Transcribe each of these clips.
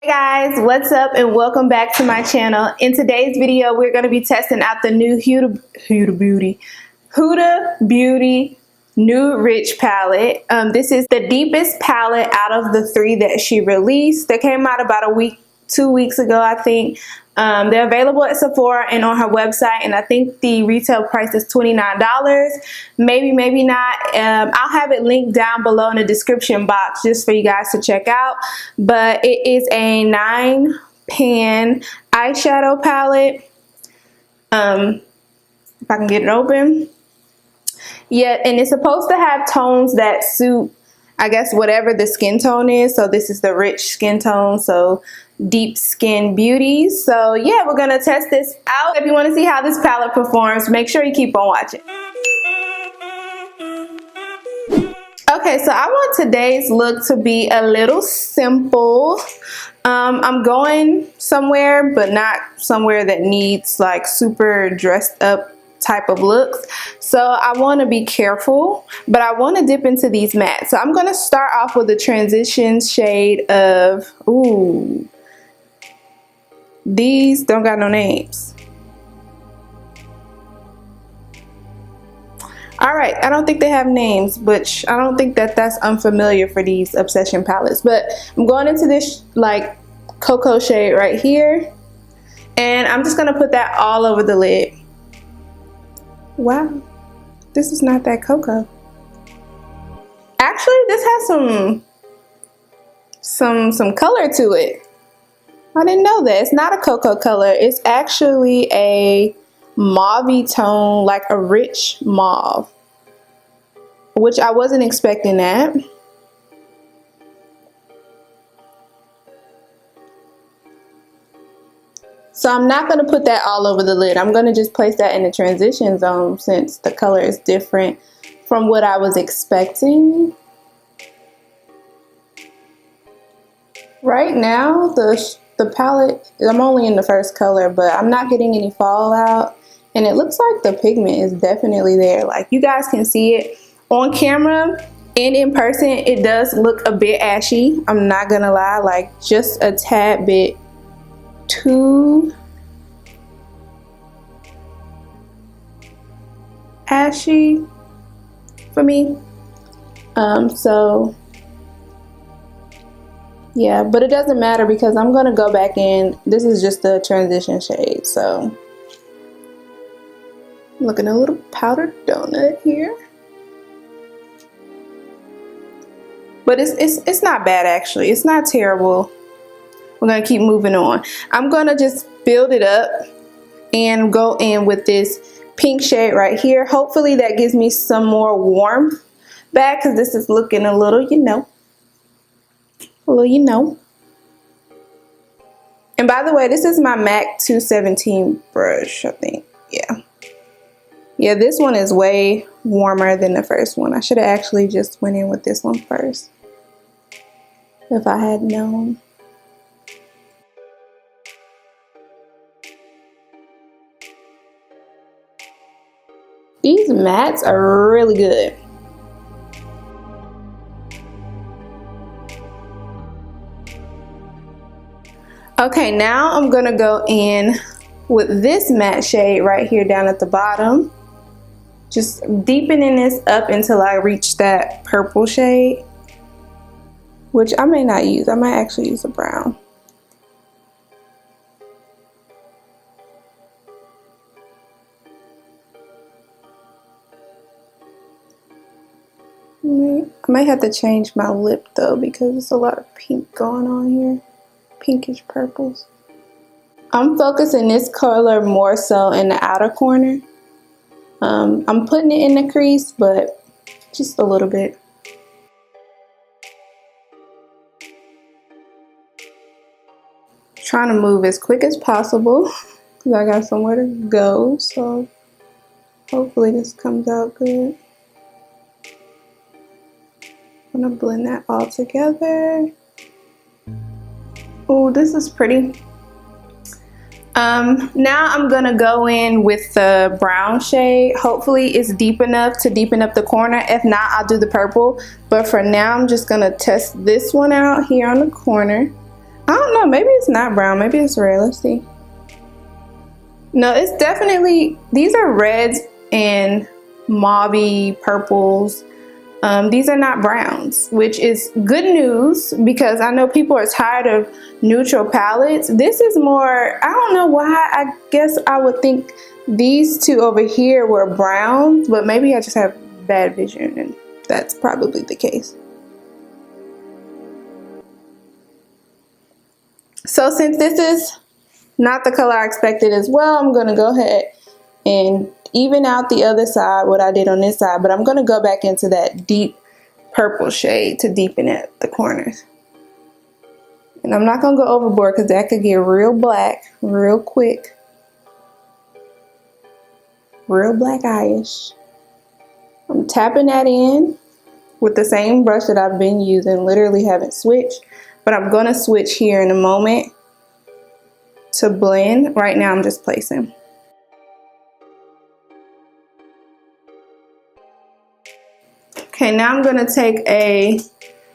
Hey guys, what's up and welcome back to my channel. In today's video we're going to be testing out the new Huda Beauty Nude Rich palette. This is the deepest palette out of the three that she released. They came out about 2 weeks ago, I think. They're available at Sephora and on her website, and I think the retail price is $29. Maybe not. I'll have it linked down below in the description box just for you guys to check out. But it is a 9-pan eyeshadow palette. If I can get it open. Yeah, and it's supposed to have tones that suit, I guess, whatever the skin tone is. So this is the rich skin tone, so deep skin beauties. So yeah, we're gonna test this out. If you want to see how this palette performs, make sure you keep on watching. Okay, so I want today's look to be a little simple. I'm going somewhere, but not somewhere that needs like super dressed up type of looks. So I want to be careful, but I want to dip into these mattes. So I'm going to start off with the transition shade of, ooh, these don't got no names. Alright, I don't think they have names, but I don't think that that's unfamiliar for these Obsession palettes. But I'm going into this like cocoa shade right here, and I'm just going to put that all over the lid. Wow, this is not that cocoa. Actually, this has some color to it. I didn't know that. It's not a cocoa color. It's actually a mauve-y tone, like a rich mauve, which I wasn't expecting that. So I'm not going to put that all over the lid. I'm going to just place that in the transition zone since the color is different from what I was expecting. Right now, the palette, I'm only in the first color, but I'm not getting any fallout. And it looks like the pigment is definitely there. Like, you guys can see it on camera and in person. It does look a bit ashy. I'm not going to lie, like just a tad bit too ashy for me. So yeah, but it doesn't matter because I'm gonna go back in. This is just the transition shade, so looking a little powdered donut here, but it's not bad actually. It's not terrible. We're gonna keep moving on. I'm gonna just build it up and go in with this pink shade right here. Hopefully that gives me some more warmth back because this is looking a little, you know. And by the way, this is my MAC 217 brush, I think. Yeah, this one is way warmer than the first one. I should have actually just went in with this one first if I had known. These mattes are really good. Okay, now I'm gonna go in with this matte shade right here down at the bottom. Just deepening this up until I reach that purple shade, which I may not use. I might actually use a brown. I might have to change my lip though because there's a lot of pink going on here. Pinkish purples. I'm focusing this color more so in the outer corner. I'm putting it in the crease, but just a little bit. Trying to move as quick as possible because I got somewhere to go, so hopefully this comes out good. I'm gonna blend that all together. Oh, this is pretty. Now I'm gonna go in with the brown shade. Hopefully it's deep enough to deepen up the corner. If not, I'll do the purple. But for now, I'm just gonna test this one out here on the corner. I don't know, maybe it's not brown, maybe it's red. Let's see. No, it's definitely, these are reds and mauve purples. These are not browns, which is good news because I know people are tired of neutral palettes. This is more, I don't know why, I guess I would think these two over here were browns, but maybe I just have bad vision and that's probably the case. So since this is not the color I expected as well, I'm going to go ahead and even out the other side, what I did on this side, but I'm going to go back into that deep purple shade to deepen it, the corners. And I'm not going to go overboard because that could get real black real quick. Real black eye-ish. I'm tapping that in with the same brush that I've been using, literally haven't switched. But I'm going to switch here in a moment to blend. Right now I'm just placing. Okay, now I'm going to take a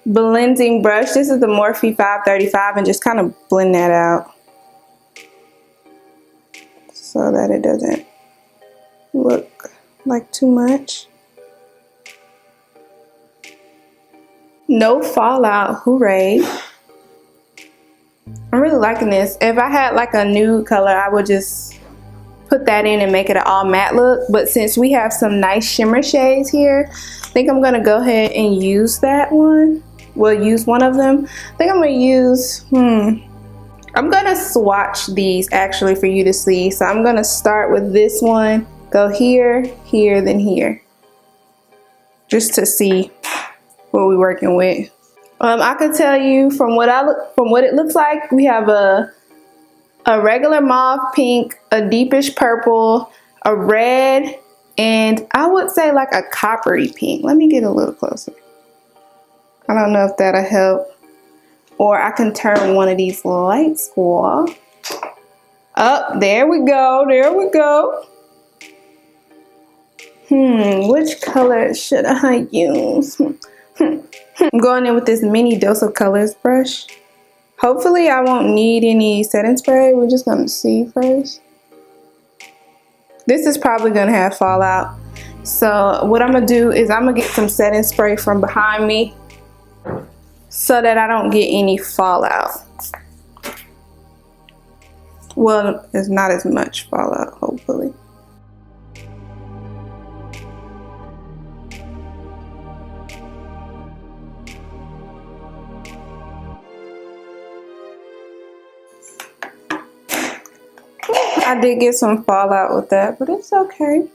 blending brush. This is the Morphe 535 and just kind of blend that out so that it doesn't look like too much. No fallout, hooray. I'm really liking this. If I had like a nude color, I would just put that in and make it an all matte look. But since we have some nice shimmer shades here, I think I'm gonna go ahead and use that one. We'll use one of them. I think I'm gonna use, I'm gonna swatch these actually for you to see. So I'm gonna start with this one, go here, here, then here. Just to see what we're working with. I can tell you from what it looks like, we have a regular mauve pink, a deepish purple, a red, and I would say like a coppery pink. Let me get a little closer. I don't know if that'll help. Or I can turn one of these lights off. Oh, there we go, there we go. Which color should I use? I'm going in with this mini Dose of Colors brush. Hopefully I won't need any setting spray. We're just gonna see first. This is probably gonna have fallout. So what I'm gonna do is I'm gonna get some setting spray from behind me so that I don't get any fallout. Well, it's not as much fallout, hopefully. I did get some fallout with that, but it's okay.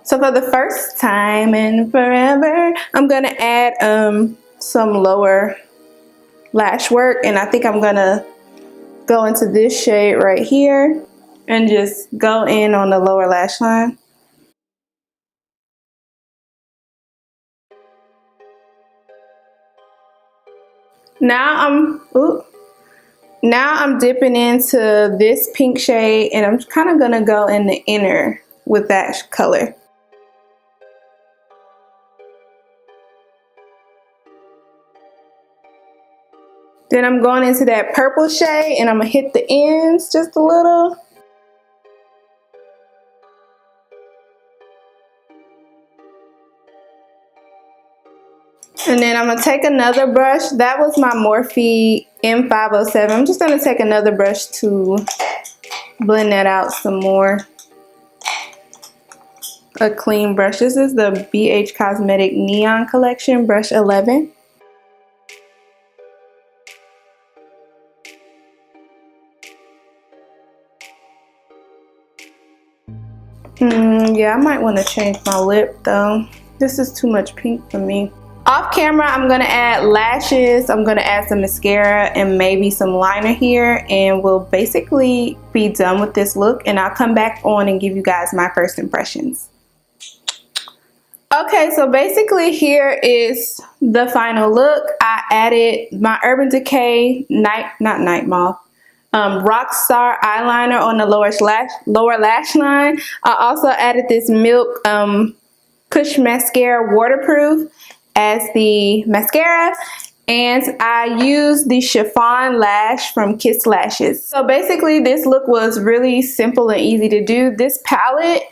So for the first time in forever, I'm gonna add some lower lash work, and I think I'm gonna go into this shade right here and just go in on the lower lash line. Now I'm dipping into this pink shade, and I'm kind of gonna go in the inner with that color. Then I'm going into that purple shade, and I'm gonna hit the ends just a little. And then I'm gonna take another brush. That was my Morphe M507. I'm just gonna take another brush to blend that out some more. A clean brush. This is the BH Cosmetic Neon Collection, brush 11. Yeah, I might want to change my lip though. This is too much pink for me. Off camera, I'm going to add lashes, I'm going to add some mascara and maybe some liner here, and we'll basically be done with this look, and I'll come back on and give you guys my first impressions. Okay, so basically here is the final look. I added my Urban Decay Rockstar eyeliner on the lower lash line. I also added this Milk Kush mascara waterproof as the mascara, and I used the Chiffon lash from Kiss Lashes. So basically this look was really simple and easy to do. This palette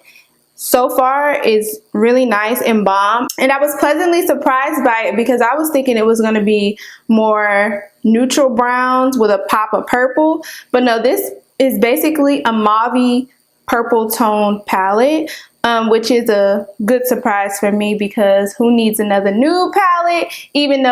so far is really nice and bomb, and I was pleasantly surprised by it because I was thinking it was going to be more neutral browns with a pop of purple, but no, this is basically a mauvey purple tone palette, which is a good surprise for me because who needs another nude palette, even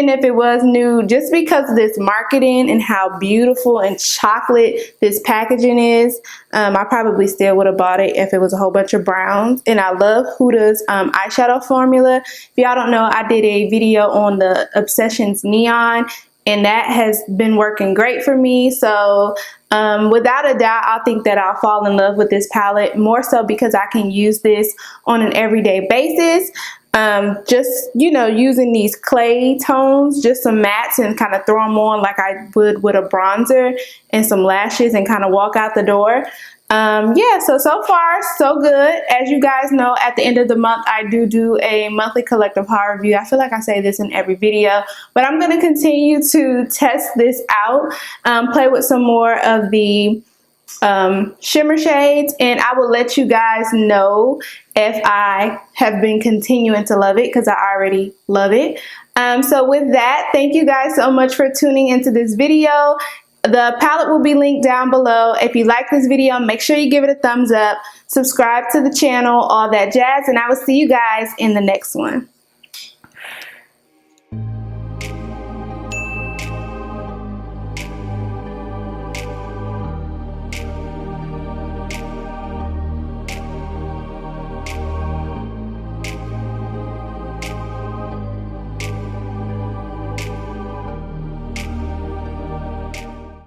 if it was nude, just because of this marketing and how beautiful and chocolate this packaging is. I probably still would have bought it if it was a whole bunch of browns. And I love Huda's eyeshadow formula. If y'all don't know, I did a video on the Obsessions Neon, and that has been working great for me. So without a doubt, I think that I'll fall in love with this palette, more so because I can use this on an everyday basis. Just, you know, using these clay tones, just some mattes, and kind of throw them on like I would with a bronzer and some lashes and kind of walk out the door. Yeah, so far so good. As you guys know, at the end of the month I do a monthly collective haul review. I feel like I say this in every video, but I'm going to continue to test this out, play with some more of the shimmer shades, and I will let you guys know if I have been continuing to love it, because I already love it. So with that, thank you guys so much for tuning into this video. The palette will be linked down below. If you like this video, make sure you give it a thumbs up, subscribe to the channel, all that jazz, and I will see you guys in the next one.